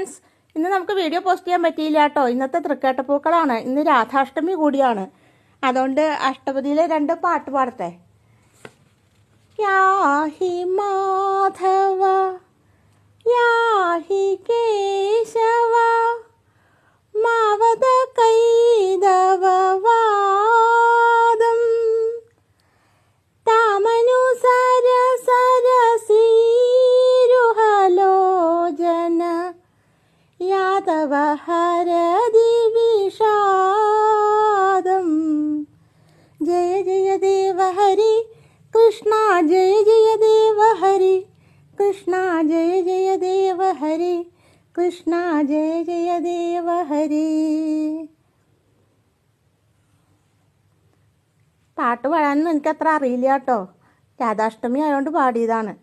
Friends, ഇന്ന് നമുക്ക് video post ചെയ്യാൻ പറ്റിയില്ല കേട്ടോ. ഇന്നത്തെ തൃക്കേട്ടപ്പൂക്കളാണ്. ഇന്ന് രാധാഷ്ടമി കൂടിയാണ്. അതുകൊണ്ട് അഷ്ടപതിയിലെ 2 പാട്ട് പാടട്ടെ. യാഹി മാധവ യാഹി കേശവ മാവത കൈതവ വാദം താമനു സരസരസീരുഹലോചന യാദവ ഹരതി വിഷാദം. ജയ ജയ ദേവ ഹരി കൃഷ്ണ, ജയ ജയ ദേവ ഹരി കൃഷ്ണ, ജയ ജയ ദേവ ഹരി കൃഷ്ണ, ജയ ജയ ദേവ ഹരി. പാട്ട് പാടാനൊന്നും എനിക്കത്ര അറിയില്ല കേട്ടോ. രാധാഷ്ടമി ആയതുകൊണ്ട് പാടിയതാണ്.